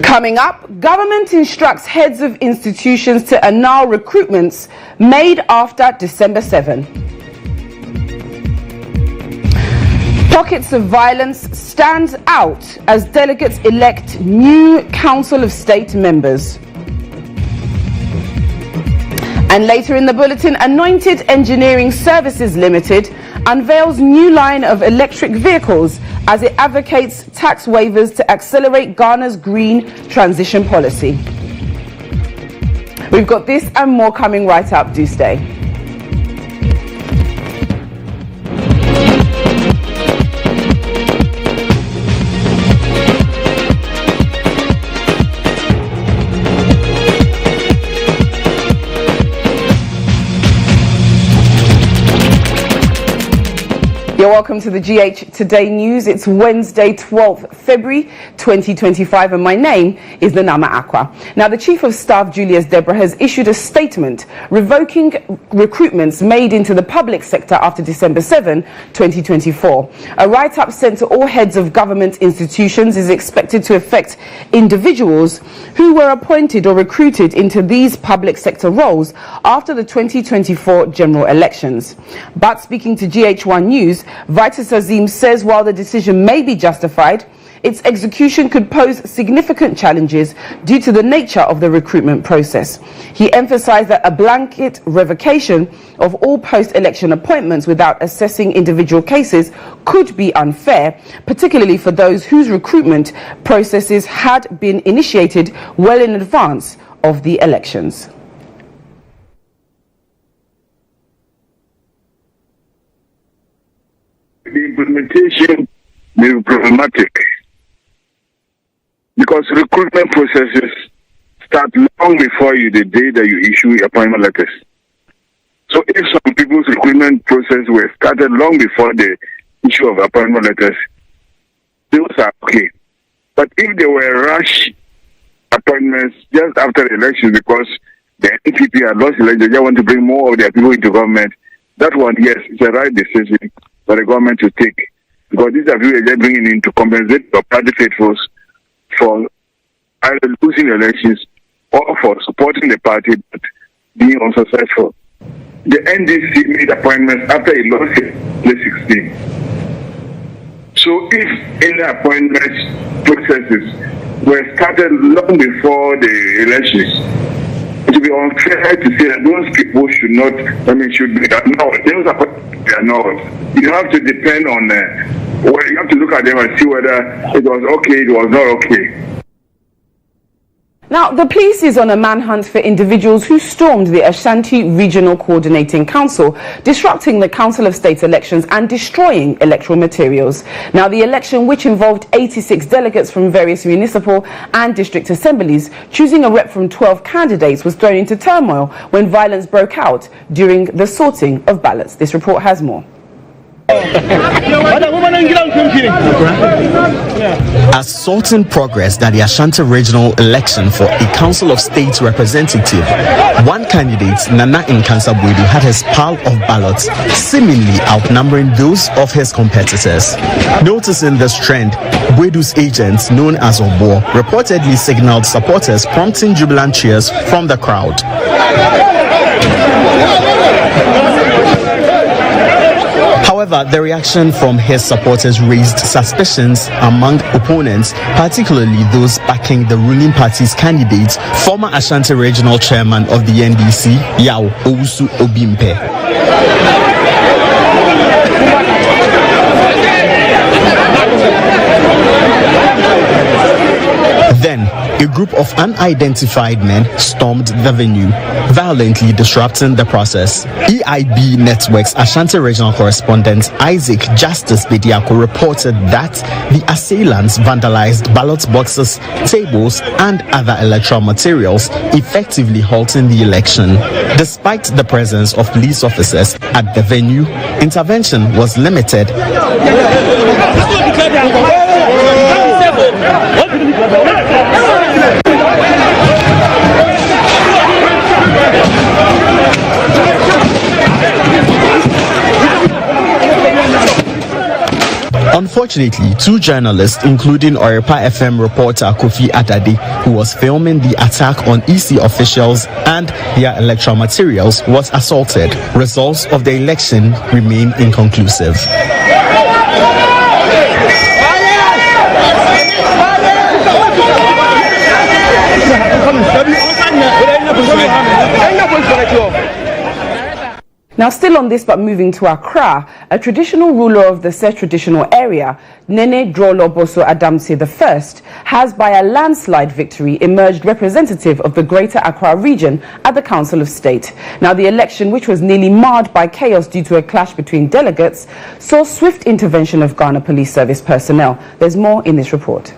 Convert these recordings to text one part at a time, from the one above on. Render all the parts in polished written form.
Coming up, government instructs heads of institutions to annul recruitments made after December 7. Pockets of violence stands out as delegates elect new Council of State members. And later in the bulletin, Anointed Engineering Services Limited unveils new line of electric vehicles as it advocates tax waivers to accelerate Ghana's green transition policy. We've got this and more coming right up. Do stay. You're welcome to the GH Today News. It's Wednesday, 12th February 2025, and my name is Nanama Acquah. Now, the Chief of Staff, Julius Deborah, has issued a statement revoking recruitments made into the public sector after December 7, 2024. A write-up sent to all heads of government institutions is expected to affect individuals who were appointed or recruited into these public sector roles after the 2024 general elections. But speaking to GHOne News, Vitus Azim says while the decision may be justified, its execution could pose significant challenges due to the nature of the recruitment process. He emphasized that a blanket revocation of all post-election appointments without assessing individual cases could be unfair, particularly for those whose recruitment processes had been initiated well in advance of the elections. The implementation may be problematic because recruitment processes start long before the day that you issue appointment letters. So if some people's recruitment process were started long before the issue of appointment letters, those are okay. But if they were rush appointments just after the election because the NPP had lost the election, they want to bring more of their people into government, that one, yes, it's a right decision for the government to take, because these are people they're bringing in to compensate the party faithfuls for either losing elections or for supporting the party but being unsuccessful. The NDC made appointments after it lost in 2016. So if any appointment processes were started long before the elections, it would be unfair to say that those people should not, should be annulled. Those are annulled. You have to depend on, you have to look at them and see whether it was okay, it was not okay. Now, the police is on a manhunt for individuals who stormed the Ashanti Regional Coordinating Council, disrupting the Council of State elections and destroying electoral materials. Now, the election, which involved 86 delegates from various municipal and district assemblies, choosing a rep from 12 candidates, was thrown into turmoil when violence broke out during the sorting of ballots. This report has more. As sorting progressed at the Ashanti regional election for a Council of State representative, one candidate, Nana Nkansa-Boadu, had his pile of ballots seemingly outnumbering those of his competitors. Noticing this trend, Boadu's agent, known as Obo, reportedly signaled supporters, prompting jubilant cheers from the crowd. However, the reaction from his supporters raised suspicions among opponents, particularly those backing the ruling party's candidate, former Ashanti Regional Chairman of the NDC, Yao Owusu Obimpe. Then, a group of unidentified men stormed the venue, violently disrupting the process. EIB Network's Ashanti Regional Correspondent Isaac Justice Bediako reported that the assailants vandalized ballot boxes, tables, and other electoral materials, effectively halting the election. Despite the presence of police officers at the venue, intervention was limited. Unfortunately, 2 journalists, including Orepa FM reporter Kofi Adade, who was filming the attack on EC officials and their electoral materials, was assaulted. Results of the election remain inconclusive. Now, still on this, but moving to Accra, a traditional ruler of the said traditional area, Nene Drolo Boso Adamse I, has by a landslide victory emerged representative of the Greater Accra region at the Council of State. Now, the election, which was nearly marred by chaos due to a clash between delegates, saw swift intervention of Ghana Police Service personnel. There's more in this report.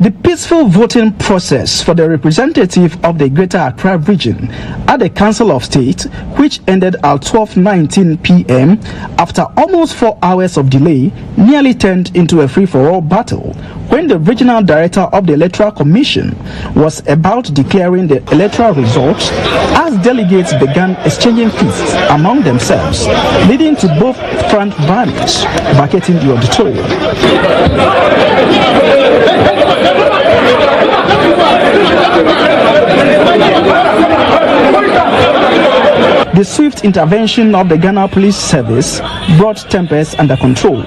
The peaceful voting process for the representative of the Greater Accra region at the Council of State, which ended at 12:19 p.m. after almost 4 hours of delay, nearly turned into a free-for-all battle when the regional director of the Electoral Commission was about declaring the electoral results as delegates began exchanging fists among themselves, leading to both front banners vacating the auditorium. The swift intervention of the Ghana Police Service brought tempers under control.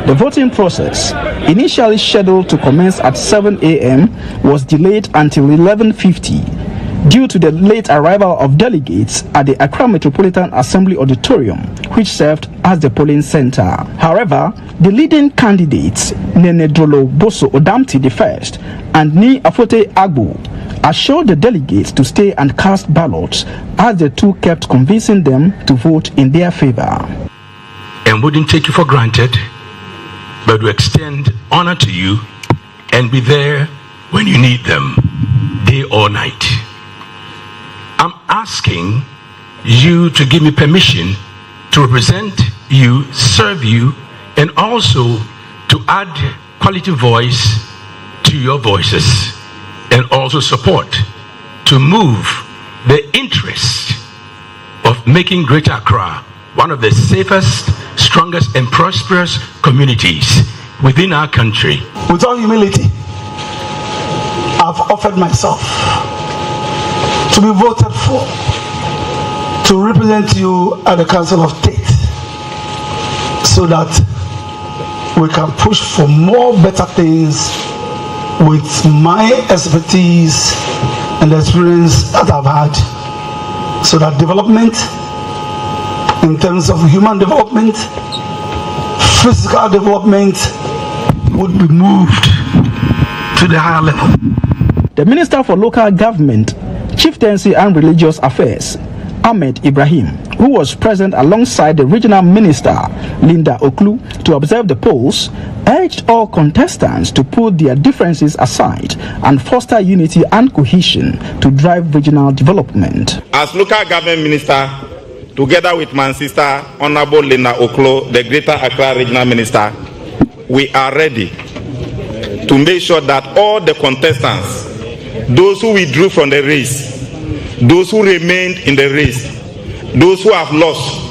The voting process, initially scheduled to commence at 7 a.m., was delayed until 11:50 due to the late arrival of delegates at the Accra Metropolitan Assembly Auditorium, which served as the polling center. However, the leading candidates, Nene Drolo Boso Odamti I and Ni Afote Agbo, assured the delegates to stay and cast ballots, as the two kept convincing them to vote in their favor. And wouldn't take you for granted, but we extend honor to you and be there when you need them, day or night. I'm asking you to give me permission to represent you, serve you, and also to add quality voice to your voices, and also support to move the interest of making Greater Accra one of the safest, strongest, and prosperous communities within our country. With all humility, I've offered myself to be voted for, to represent you at the Council of State, so that we can push for more better things with my expertise and the experience that I've had, so that development in terms of human development, physical development would be moved to the higher level. The Minister for Local Government, Chieftaincy and Religious Affairs, Ahmed Ibrahim, who was present alongside the Regional Minister, Linda Oklu, to observe the polls, urged all contestants to put their differences aside and foster unity and cohesion to drive regional development. As Local Government Minister, together with my sister, Honorable Linda Oklu, the Greater Accra Regional Minister, we are ready to make sure that all the contestants, those who withdrew from the race, those who remained in the race, those who have lost,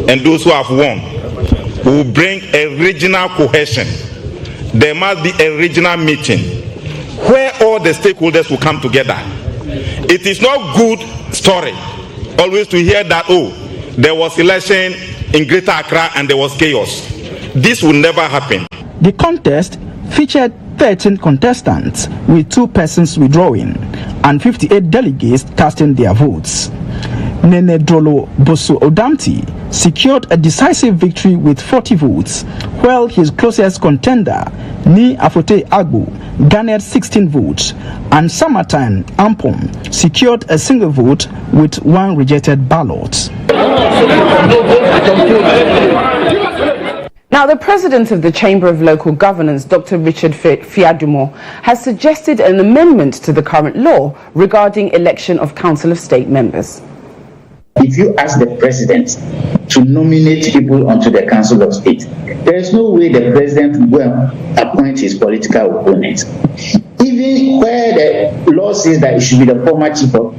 and those who have won, will bring a regional cohesion. There must be a regional meeting where all the stakeholders will come together. It is not good story always to hear that, oh, there was election in Greater Accra and there was chaos. This will never happen. The contest featured 13 contestants, with 2 persons withdrawing and 58 delegates casting their votes. Nene Drolo Boso Odamti secured a decisive victory with 40 votes, while his closest contender, Ni Afote Agbo, garnered 16 votes, and Samatan Ampom secured a single vote with 1 rejected ballot. Now, the president of the Chamber of Local Governance, Dr. Richard Fiadumo, has suggested an amendment to the current law regarding election of Council of State members. If you ask the president to nominate people onto the Council of State, there is no way the president will appoint his political opponents. Even where the law says that it should be the former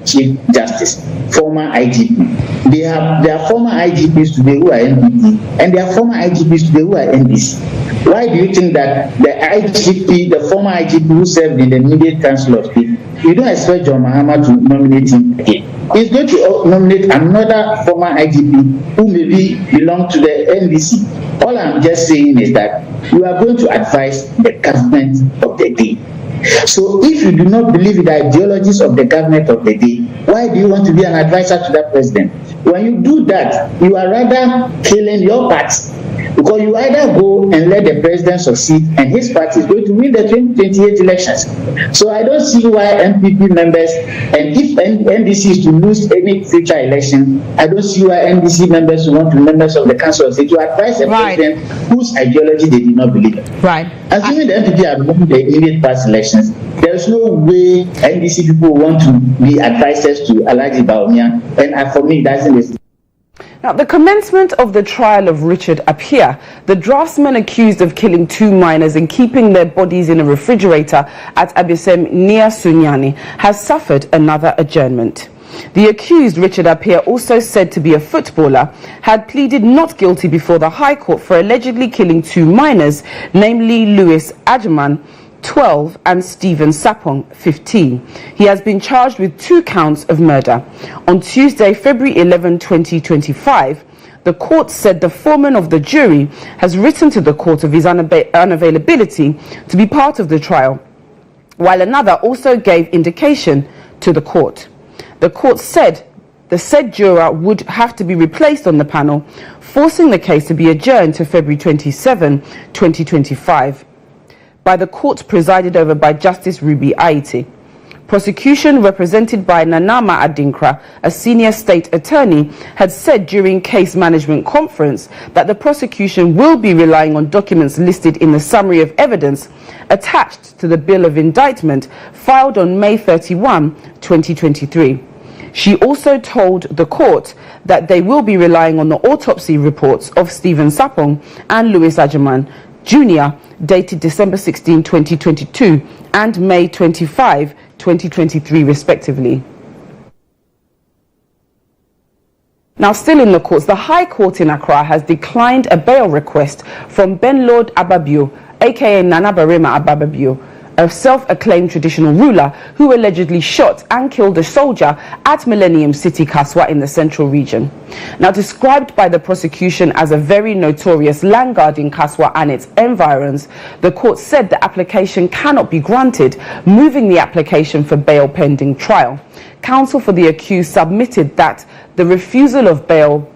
Chief Justice, former IGP, there are former IGPs today who are NPP, and there are former IGPs today who are NDC. Why do you think that the IGP, the former IGP who served in the immediate council of state, you don't expect GHOne Mahama to nominate him again? He's going to nominate another former IGP who maybe belong to the NDC. All I'm just saying is that you are going to advise the government of the day. So if you do not believe in the ideologies of the government of the day, why do you want to be an advisor to that president? When you do that, you are rather killing your party. Because you either go and let the president succeed and his party is going to win the 2028 elections. So I don't see why MPP members, and if NDC is to lose any future election, I don't see why NDC members who want to be members of the council of state to advise the president whose ideology they did not believe in. Right. Assuming the MPP have won the immediate past elections, there's no way NDC people want to be advisors to Alhaji Bawumia, and for me, that's in the. Now, the commencement of the trial of Richard Acquah, the draftsman accused of killing 2 miners and keeping their bodies in a refrigerator at Abisem near Sunyani, has suffered another adjournment. The accused, Richard Acquah, also said to be a footballer, had pleaded not guilty before the High Court for allegedly killing 2 miners, namely Louis Agyemang, 12, and Stephen Sapong, 15. He has been charged with 2 counts of murder. On Tuesday, February 11, 2025, the court said the foreman of the jury has written to the court of his unavailability to be part of the trial, while another also gave indication to the court. The court said the said juror would have to be replaced on the panel, forcing the case to be adjourned to February 27, 2025. By the court presided over by Justice Ruby Aiti. Prosecution, represented by Nanama Adinkra, a senior state attorney, had said during case management conference that the prosecution will be relying on documents listed in the summary of evidence attached to the bill of indictment filed on May 31, 2023. She also told the court that they will be relying on the autopsy reports of Stephen Sapong and Louis Agyemang Jr., dated December 16, 2022 and May 25, 2023 respectively. Now, still in the courts, the High Court in Accra has declined a bail request from Benlord Ababio, aka Nana Barima Ababio, a self-acclaimed traditional ruler who allegedly shot and killed a soldier at Millennium City, Kaswa, in the central region. Now, described by the prosecution as a very notorious land guard in Kaswa and its environs, the court said the application cannot be granted, moving the application for bail pending trial. Counsel for the accused submitted that the refusal of bail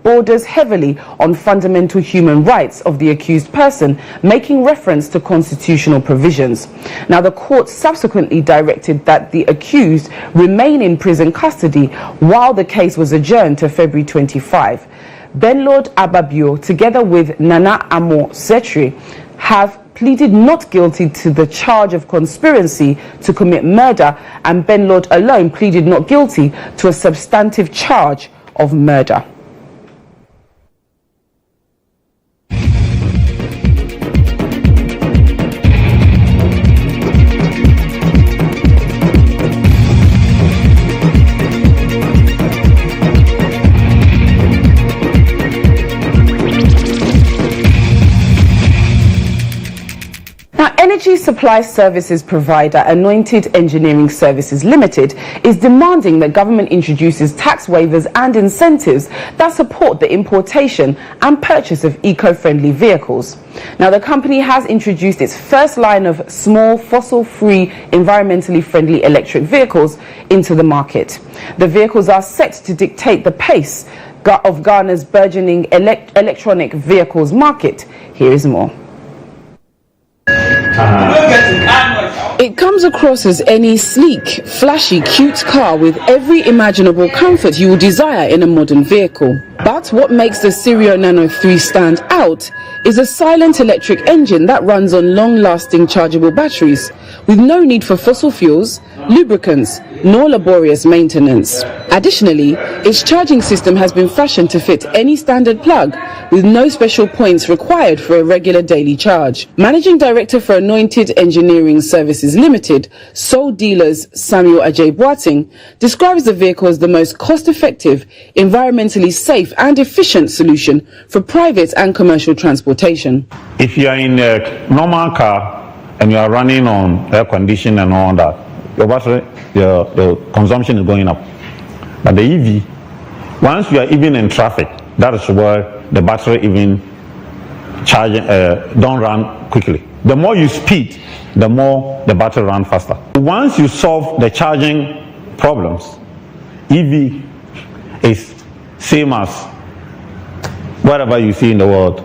borders heavily on fundamental human rights of the accused person, making reference to constitutional provisions. Now, the court subsequently directed that the accused remain in prison custody while the case was adjourned to February 25. Benlord Ababio, together with Nana Amo Setri, have pleaded not guilty to the charge of conspiracy to commit murder, and Benlord alone pleaded not guilty to a substantive charge of murder. Energy supply services provider Anointed Engineering Services Limited is demanding that government introduces tax waivers and incentives that support the importation and purchase of eco-friendly vehicles. Now, the company has introduced its first line of small, fossil-free, environmentally friendly electric vehicles into the market. The vehicles are set to dictate the pace of Ghana's burgeoning electronic vehicles market. Here is more. It comes across as any sleek, flashy, cute car with every imaginable comfort you would desire in a modern vehicle. But what makes the Sirio Nano 3 stand out is a silent electric engine that runs on long-lasting chargeable batteries, with no need for fossil fuels, lubricants, nor laborious maintenance. Additionally, its charging system has been fashioned to fit any standard plug, with no special points required for a regular daily charge. Managing Director for Anointed Engineering Services Limited, sole dealers Samuel Ajay Boating, describes the vehicle as the most cost-effective, environmentally safe and efficient solution for private and commercial transportation. If you are in a normal car and you are running on air conditioning and all that, your battery, the consumption is going up. But the EV, once you are even in traffic, that is where the battery even don't run quickly. The more you speed, the more the battery runs faster. Once you solve the charging problems, EV is same as wherever you see in the world.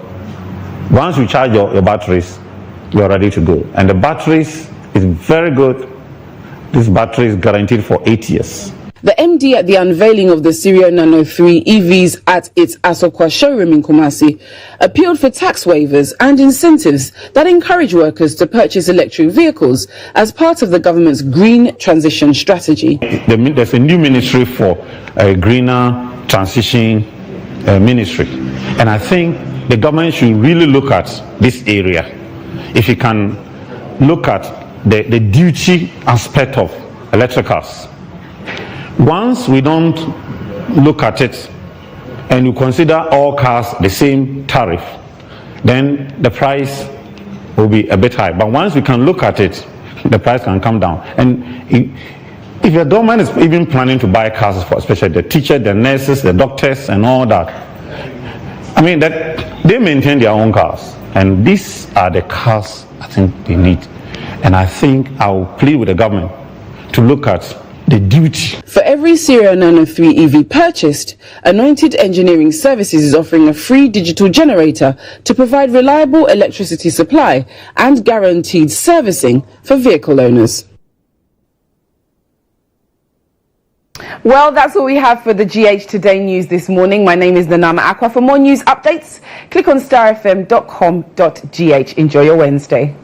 Once you charge your batteries, you're ready to go. And the batteries is very good. This battery is guaranteed for 8 years. The MD at the unveiling of the Serial Nano 3 EVs at its Acquah showroom in Kumasi appealed for tax waivers and incentives that encourage workers to purchase electric vehicles as part of the government's green transition strategy. There's a new ministry for a greener transition ministry. And I think the government should really look at this area. If you can look at the duty aspect of electric cars. Once we don't look at it and you consider all cars the same tariff, then the price will be a bit high. But once we can look at it, the price can come down. And if your government is even planning to buy cars for especially the teachers, the nurses, the doctors and all that, I mean that they maintain their own cars. And these are the cars I think they need. And I think I will plead with the government to look at the duty. For every Serial Nano 3 EV purchased, Anointed Engineering Services is offering a free digital generator to provide reliable electricity supply and guaranteed servicing for vehicle owners. Well, that's all we have for the GH Today News this morning. My name is Nama Acquah. For more news updates, click on starfm.com.gh. Enjoy your Wednesday.